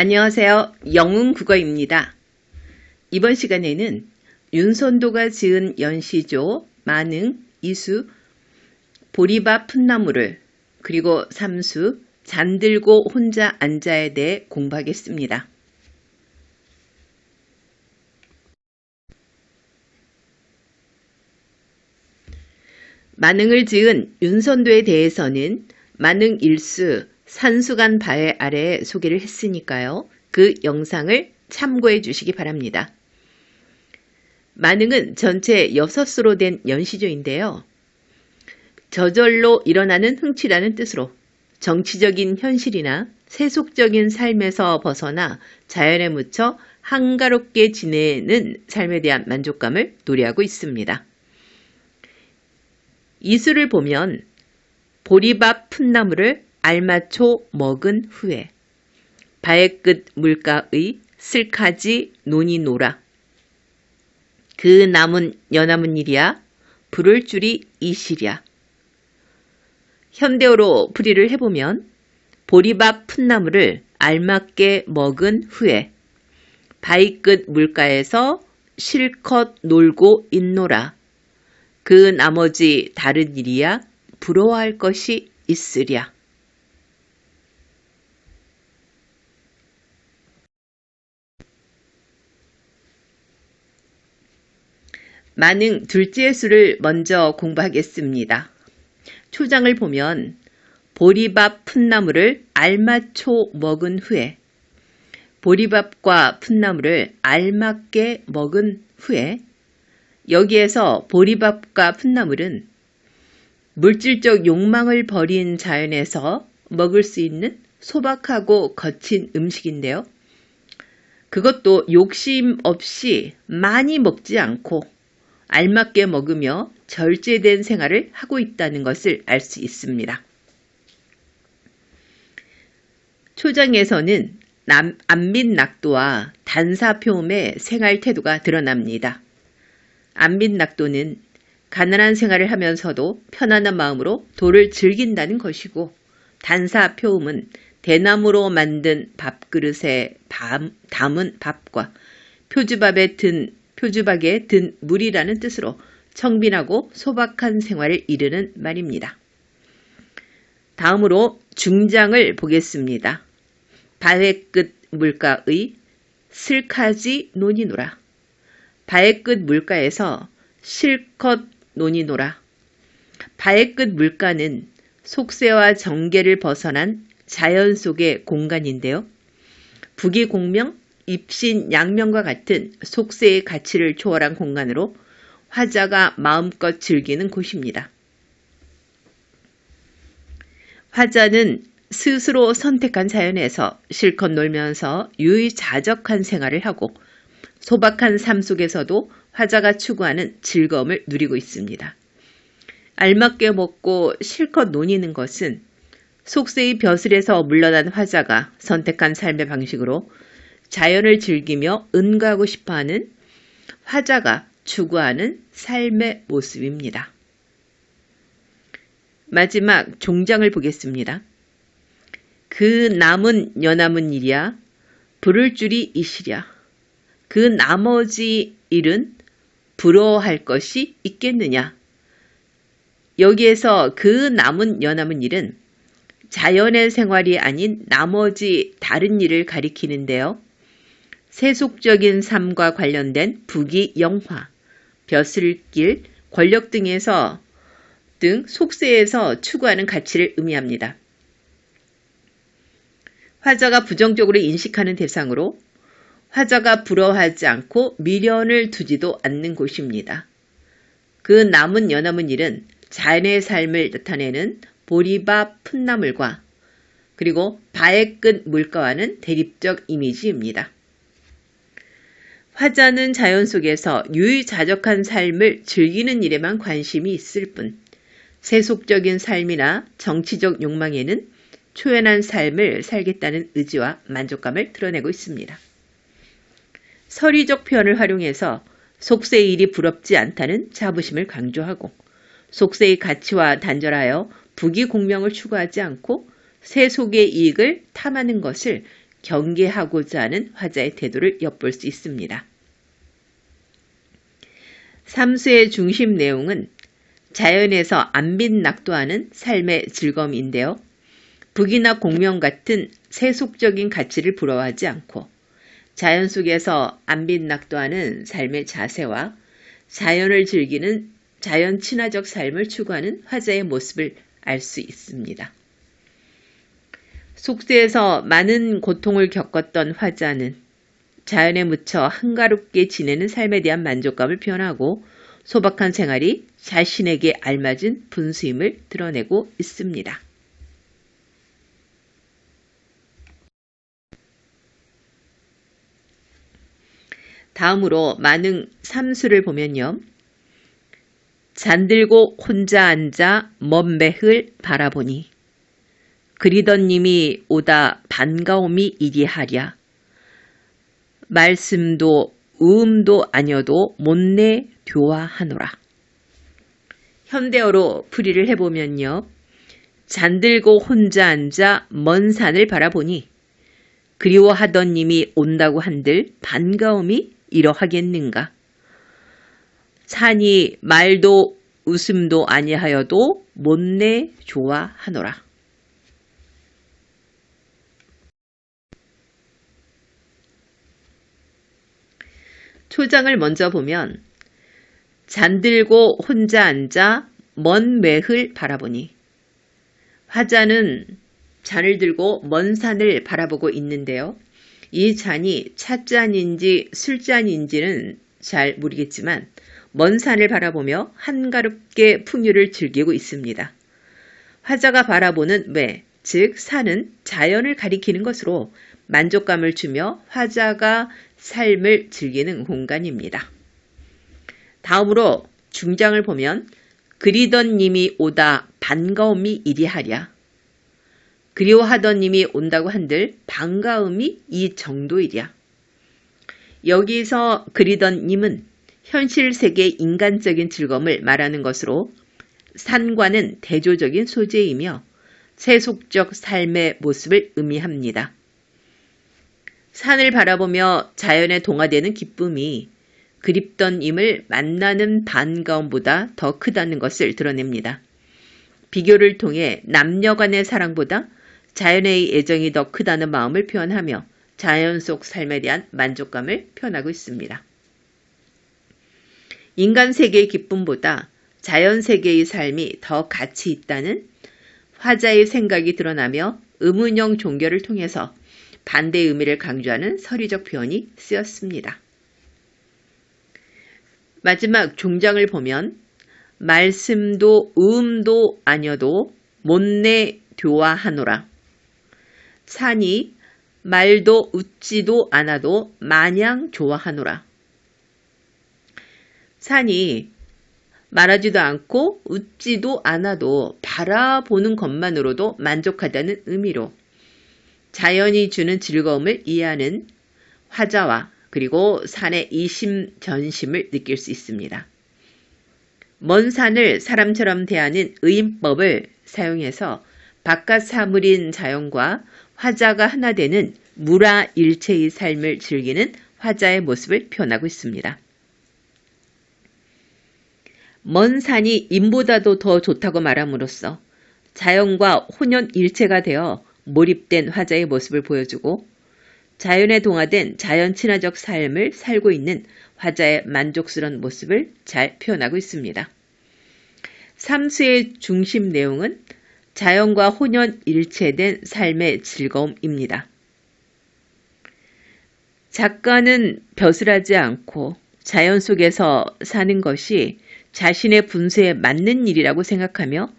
안녕하세요. 영웅국어입니다. 이번 시간에는 윤선도가 지은 연시조, 만흥, 이수, 보리밥 풋나무를 그리고 삼수, 잔들고 혼자 앉아에 대해 공부하겠습니다. 만흥을 지은 윤선도에 대해서는 만흥 일수, 산수간 바해 아래에 소개를 했으니까요. 그 영상을 참고해 주시기 바랍니다. 만흥은 전체 6수로 된 연시조인데요. 저절로 일어나는 흥취라는 뜻으로 정치적인 현실이나 세속적인 삶에서 벗어나 자연에 묻혀 한가롭게 지내는 삶에 대한 만족감을 노래하고 있습니다. 이수를 보면 보리밥 풋나무를 알맞춰 먹은 후에 바의 끝 물가의 슬카지 논이 노라. 그 남은 여남은 일이야 부를 줄이 이시랴. 현대어로 풀이를 해보면 보리밥 풋나무를 알맞게 먹은 후에 바위 끝 물가에서 실컷 놀고 있노라. 그 나머지 다른 일이야 부러워할 것이 있으랴. 만흥 둘째 수를 먼저 공부하겠습니다. 초장을 보면 보리밥 풋나무를 알맞춰 먹은 후에 보리밥과 풋나무를 알맞게 먹은 후에 여기에서 보리밥과 풋나물은 물질적 욕망을 버린 자연에서 먹을 수 있는 소박하고 거친 음식인데요. 그것도 욕심 없이 많이 먹지 않고 알맞게 먹으며 절제된 생활을 하고 있다는 것을 알 수 있습니다. 초장에서는 안민낙도와 단사표음의 생활 태도가 드러납니다. 안민낙도는 가난한 생활을 하면서도 편안한 마음으로 도를 즐긴다는 것이고, 단사표음은 대나무로 만든 밥그릇에 담은 밥과 표주박에 든 물이라는 뜻으로 청빈하고 소박한 생활을 이르는 말입니다. 다음으로 중장을 보겠습니다. 바위 끝 물가의 슬카지 논이 노라. 바위 끝 물가에서 실컷 논이 노라. 바위 끝 물가는 속세와 정계를 벗어난 자연 속의 공간인데요. 부귀공명, 입신양명과 같은 속세의 가치를 초월한 공간으로 화자가 마음껏 즐기는 곳입니다. 화자는 스스로 선택한 자연에서 실컷 놀면서 유의자적한 생활을 하고 소박한 삶 속에서도 화자가 추구하는 즐거움을 누리고 있습니다. 알맞게 먹고 실컷 노니는 것은 속세의 벼슬에서 물러난 화자가 선택한 삶의 방식으로 자연을 즐기며 은가하고 싶어하는 화자가 추구하는 삶의 모습입니다. 마지막 종장을 보겠습니다. 그 남은 여남은 일이야 부를 줄이 이시랴. 그 나머지 일은 부러워할 것이 있겠느냐. 여기에서 그 남은 여남은 일은 자연의 생활이 아닌 나머지 다른 일을 가리키는데요. 세속적인 삶과 관련된 부귀, 영화, 벼슬길, 권력 등 속세에서 추구하는 가치를 의미합니다. 화자가 부정적으로 인식하는 대상으로 화자가 부러워하지 않고 미련을 두지도 않는 곳입니다. 그 남은 여남은 일은 자연의 삶을 나타내는 보리밥 풋나물과 그리고 바의 끝 물가와는 대립적 이미지입니다. 화자는 자연 속에서 유의자적한 삶을 즐기는 일에만 관심이 있을 뿐 세속적인 삶이나 정치적 욕망에는 초연한 삶을 살겠다는 의지와 만족감을 드러내고 있습니다. 서리적 표현을 활용해서 속세의 일이 부럽지 않다는 자부심을 강조하고 속세의 가치와 단절하여 부귀공명을 추구하지 않고 세속의 이익을 탐하는 것을 경계하고자 하는 화자의 태도를 엿볼 수 있습니다. 삼수의 중심 내용은 자연에서 안빈낙도하는 삶의 즐거움인데요. 북이나 공명 같은 세속적인 가치를 부러워하지 않고 자연 속에서 안빈낙도하는 삶의 자세와 자연을 즐기는 자연 친화적 삶을 추구하는 화자의 모습을 알 수 있습니다. 속세에서 많은 고통을 겪었던 화자는 자연에 묻혀 한가롭게 지내는 삶에 대한 만족감을 표현하고 소박한 생활이 자신에게 알맞은 분수임을 드러내고 있습니다. 다음으로 만흥 3수를 보면요. 잠들고 혼자 앉아 먼 매을 바라보니 그리던 님이 오다 반가움이 이리하랴. 말씀도 음도 아니어도 못내 교화하노라. 현대어로 풀이를 해보면요. 잠들고 혼자 앉아 먼 산을 바라보니 그리워하던 님이 온다고 한들 반가움이 이러하겠는가. 산이 말도 웃음도 아니하여도 못내 좋아하노라. 초장을 먼저 보면 잠들고 혼자 앉아 먼 매을 바라보니 화자는 잔을 들고 먼 산을 바라보고 있는데요. 이 잔이 찻잔인지 술잔인지는 잘 모르겠지만 먼 산을 바라보며 한가롭게 풍류를 즐기고 있습니다. 화자가 바라보는 매, 즉 산은 자연을 가리키는 것으로 만족감을 주며 화자가 삶을 즐기는 공간입니다. 다음으로 중장을 보면 그리던 님이 오다 반가움이 이리하랴. 그리워하던 님이 온다고 한들 반가움이 이 정도이랴. 여기서 그리던 님은 현실 세계의 인간적인 즐거움을 말하는 것으로 산과는 대조적인 소재이며 세속적 삶의 모습을 의미합니다. 산을 바라보며 자연에 동화되는 기쁨이 그립던 님을 만나는 반가움보다 더 크다는 것을 드러냅니다. 비교를 통해 남녀 간의 사랑보다 자연의 애정이 더 크다는 마음을 표현하며 자연 속 삶에 대한 만족감을 표현하고 있습니다. 인간 세계의 기쁨보다 자연 세계의 삶이 더 가치 있다는 화자의 생각이 드러나며 의문형 종교를 통해서 반대의 의미를 강조하는 서리적 표현이 쓰였습니다. 마지막 종장을 보면 말씀도 음도 아니어도 못내 교화하노라. 산이 말도 웃지도 않아도 마냥 좋아하노라. 산이 말하지도 않고 웃지도 않아도 바라보는 것만으로도 만족하다는 의미로 자연이 주는 즐거움을 이해하는 화자와 그리고 산의 이심전심을 느낄 수 있습니다. 먼 산을 사람처럼 대하는 의인법을 사용해서 바깥 사물인 자연과 화자가 하나 되는 무라일체의 삶을 즐기는 화자의 모습을 표현하고 있습니다. 먼 산이 인보다도 더 좋다고 말함으로써 자연과 혼연일체가 되어 몰입된 화자의 모습을 보여주고 자연에 동화된 자연 친화적 삶을 살고 있는 화자의 만족스러운 모습을 잘 표현하고 있습니다. 삼수의 중심 내용은 자연과 혼연일체된 삶의 즐거움입니다. 작가는 벼슬하지 않고 자연 속에서 사는 것이 자신의 분수에 맞는 일이라고 생각하며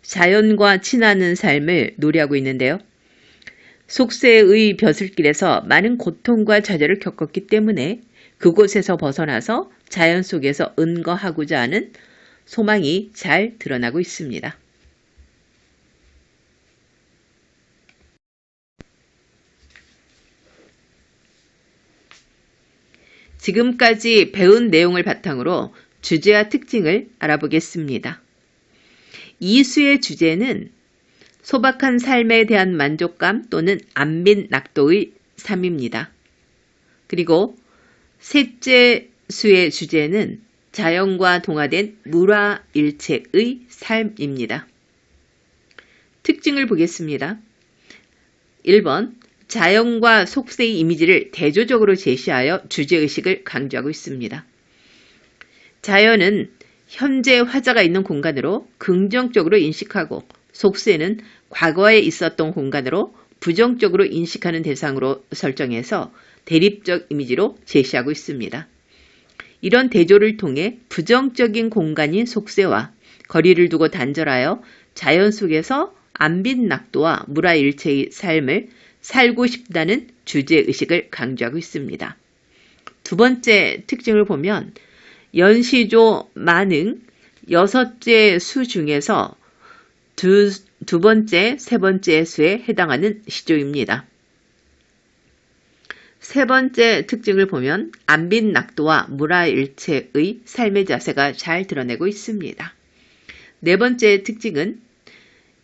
자연과 친하는 삶을 노래하고 있는데요. 속세의 벼슬길에서 많은 고통과 좌절을 겪었기 때문에 그곳에서 벗어나서 자연 속에서 은거하고자 하는 소망이 잘 드러나고 있습니다. 지금까지 배운 내용을 바탕으로 주제와 특징을 알아보겠습니다. 이 수의 주제는 소박한 삶에 대한 만족감 또는 안빈낙도의 3입니다. 그리고 셋째 수의 주제는 자연과 동화된 물화일체의 삶입니다. 특징을 보겠습니다. 1번, 자연과 속세의 이미지를 대조적으로 제시하여 주제의식을 강조하고 있습니다. 자연은 현재 화자가 있는 공간으로 긍정적으로 인식하고 속세는 과거에 있었던 공간으로 부정적으로 인식하는 대상으로 설정해서 대립적 이미지로 제시하고 있습니다. 이런 대조를 통해 부정적인 공간인 속세와 거리를 두고 단절하여 자연 속에서 안빈낙도와 물화일체의 삶을 살고 싶다는 주제의식을 강조하고 있습니다. 두 번째 특징을 보면 연시조 만응 6째 수 중에서 두 번째, 세 번째 수에 해당하는 시조입니다. 세 번째 특징을 보면 안빈낙도와 물화일체의 삶의 자세가 잘 드러내고 있습니다. 네 번째 특징은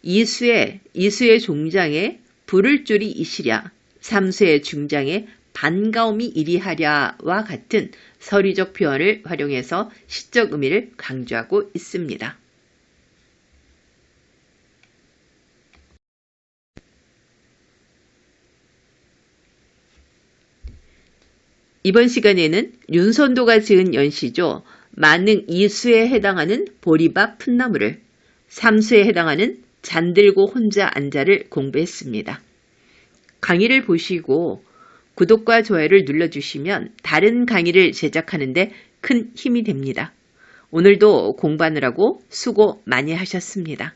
이수의 종장에 부를 줄이 이시랴, 삼수의 중장에 반가움이 이리하랴와 같은 서리적 표현을 활용해서 시적 의미를 강조하고 있습니다. 이번 시간에는 윤선도가 지은 연시조 만능 2수에 해당하는 보리밥 풋나무를, 3수에 해당하는 잔들고 혼자 앉아를 공부했습니다. 강의를 보시고 구독과 좋아요를 눌러주시면 다른 강의를 제작하는 데 큰 힘이 됩니다. 오늘도 공부하느라고 수고 많이 하셨습니다.